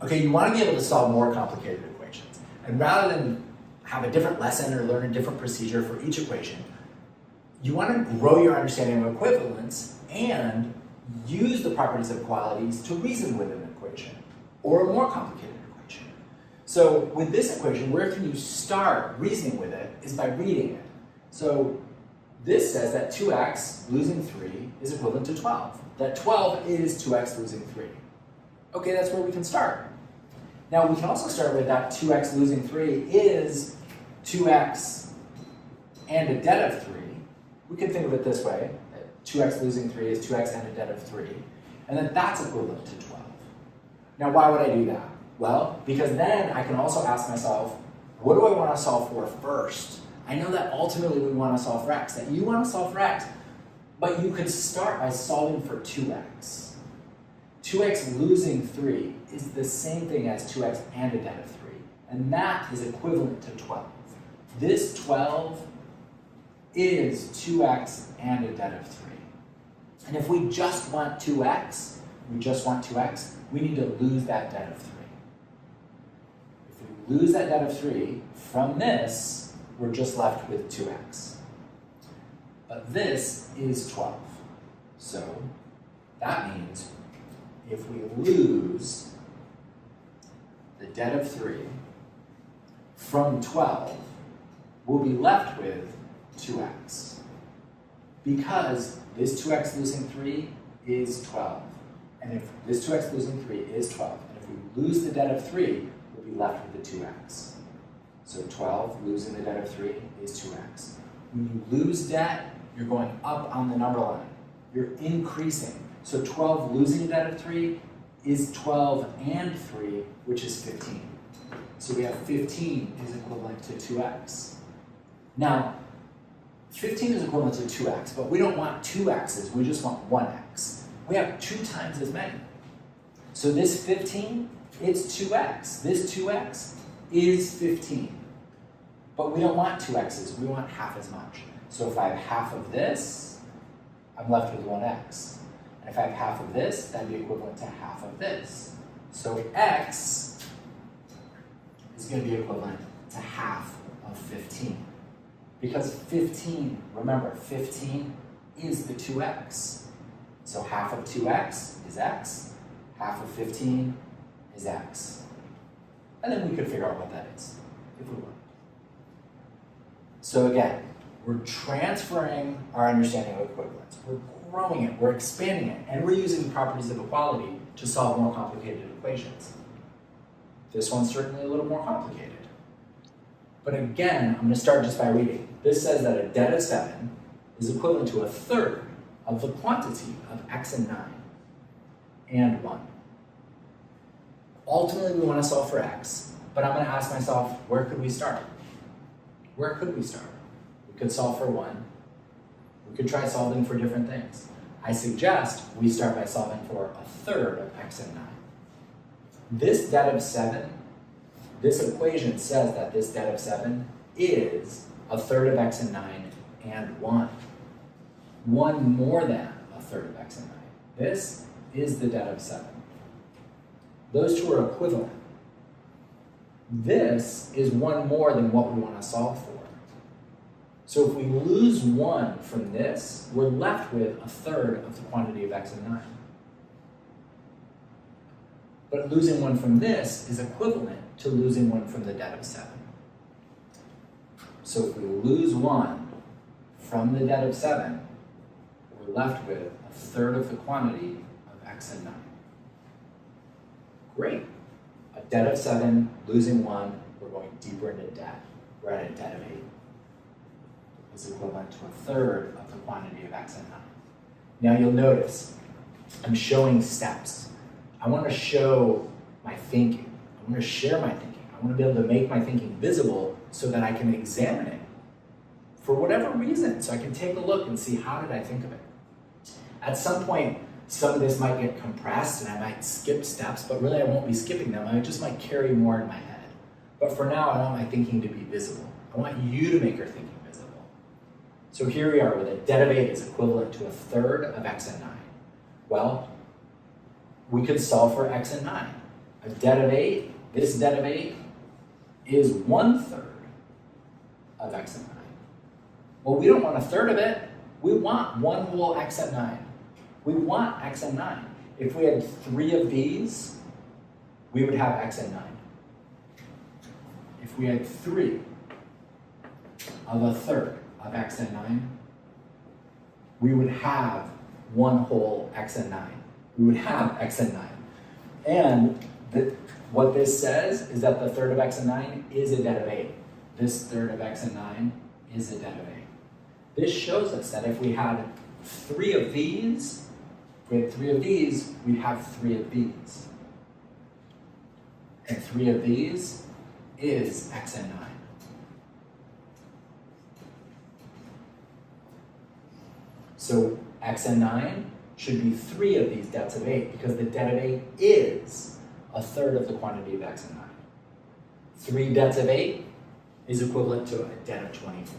Okay, you want to be able to solve more complicated equations. And rather than have a different lesson or learn a different procedure for each equation, you want to grow your understanding of equivalence and use the properties of equalities to reason with an equation or a more complicated equation. So with this equation, where can you start reasoning with it is by reading it. So this says that 2x losing 3 is equivalent to 12. That 12 is 2x losing 3. Okay, that's where we can start. Now we can also start with that 2x losing 3 is 2x and a debt of 3. We can think of it this way, that 2x losing 3 is 2x and a debt of 3, and then that's equivalent to 12. Now why would I do that? Well, because then I can also ask myself, what do I want to solve for first? I know that ultimately we want to solve for x, that you want to solve for x, but you could start by solving for 2x. 2x losing 3 is the same thing as 2x and a debt of 3, and that is equivalent to 12. This 12 is 2x and a debt of 3. And if we just want 2x, we need to lose that debt of 3. If we lose that debt of 3 from this, we're just left with 2x. But this is 12. So that means if we lose the debt of 3 from 12, we'll be left with 2x. Because this 2x losing 3 is 12. And if this 2x losing 3 is 12, and if we lose the debt of 3, we'll be left with the 2x. So 12 losing the debt of 3 is 2x. When you lose debt, you're going up on the number line. You're increasing. So 12 losing a debt of 3 is 12 and 3, which is 15. So we have 15 is equivalent to 2x. Now, 15 is equivalent to 2x, but we don't want 2x's, we just want 1x. We have 2 times as many. So this 15, it's 2x. This 2x is 15. But we don't want 2x's, we want half as much. So if I have half of this, I'm left with 1x. And if I have half of this, that'd be equivalent to half of this. So x is going to be equivalent to half of 15. Because 15, remember, 15 is the 2x. So half of 2x is x, half of 15 is x. And then we could figure out what that is, if we want. So again, we're transferring our understanding of equivalence. We're growing it, we're expanding it, and we're using the properties of equality to solve more complicated equations. This one's certainly a little more complicated. But again, I'm going to start just by reading. This says that a debt of 7 is equivalent to 1/3 of the quantity of x and 9 and 1. Ultimately, we want to solve for x, but I'm going to ask myself, where could we start? Where could we start? We could solve for 1. We could try solving for different things. I suggest we start by solving for 1/3 of x and 9. This debt of 7, this equation says that this debt of 7 is 1/3 of x and 9 and 1. 1 more than 1/3 of x and 9. This is the debt of 7. Those two are equivalent. This is 1 more than what we want to solve for. So if we lose 1 from this, we're left with 1/3 of the quantity of x and 9. But losing 1 from this is equivalent to losing 1 from the debt of 7. So if we lose 1 from the debt of 7, we're left with 1/3 of the quantity of x and 9. Great. A debt of 7, losing 1, we're going deeper into debt. We're at a debt of 8. Is equivalent to 1/3 of the quantity of x and 9. Now you'll notice I'm showing steps. I want to show my thinking. I want to share my thinking. I want to be able to make my thinking visible so that I can examine it for whatever reason, so I can take a look and see how did I think of it. At some point, some of this might get compressed and I might skip steps, but really I won't be skipping them. I just might carry more in my head. But for now, I want my thinking to be visible. I want you to make your thinking visible. So here we are with a debt of 8 is equivalent to 1/3 of x and 9. Well, we could solve for x and 9. A debt of 8, this debt of 8 is 1/3 of x and 9. Well, we don't want a third of it. We want 1 whole x and 9. We want x and 9. If we had 3 of these, we would have x and 9. If we had 3 of a third of x and 9, we would have 1 whole x and 9. We would have x and 9. And what this says is that the third of x and 9 is a debt of 8. This third of x and 9 is a debt of 8. This shows us that if we had 3 of these, we'd have 3 of these. And 3 of these is x and 9. So x and 9 should be 3 of these debts of 8 because the debt of 8 is a third of the quantity of x and 9. 3 debts of 8 is equivalent to a debt of 24.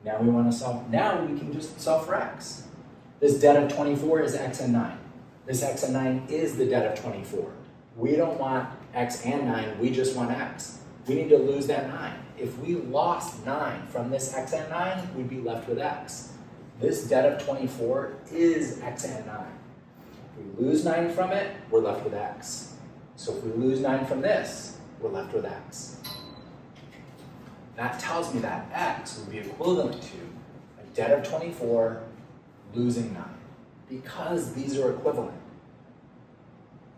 Now we want to solve, now we can just solve for x. This debt of 24 is x and 9. This x and 9 is the debt of 24. We don't want x and 9, we just want x. We need to lose that 9. If we lost 9 from this x and 9, we'd be left with x. This debt of 24 is x and 9. If we lose 9 from it, we're left with x. So if we lose 9 from this, we're left with x. That tells me that x would be equivalent to a debt of 24 losing 9, because these are equivalent.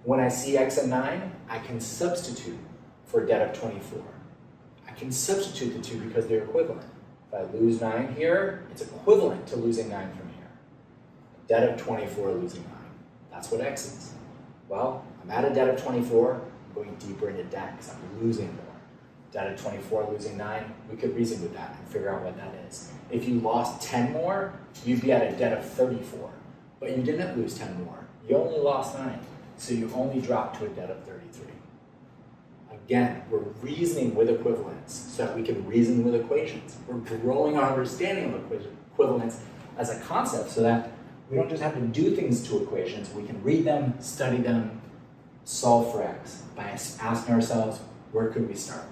When I see x and 9, I can substitute for a debt of 24. I can substitute the two because they're equivalent. If I lose 9 here, it's equivalent to losing 9 from here. A debt of 24 losing 9. That's what x is. Well, I'm at a debt of 24, I'm going deeper into debt because I'm losing more. Debt of 24 losing 9, we could reason with that and figure out what that is. If you lost 10 more, you'd be at a debt of 34. But you didn't lose 10 more. You only lost 9. So you only dropped to a debt of 33. Again, we're reasoning with equivalence so that we can reason with equations. We're growing our understanding of equivalence as a concept so that we don't just have to do things to equations. We can read them, study them, solve for x by asking ourselves, where could we start?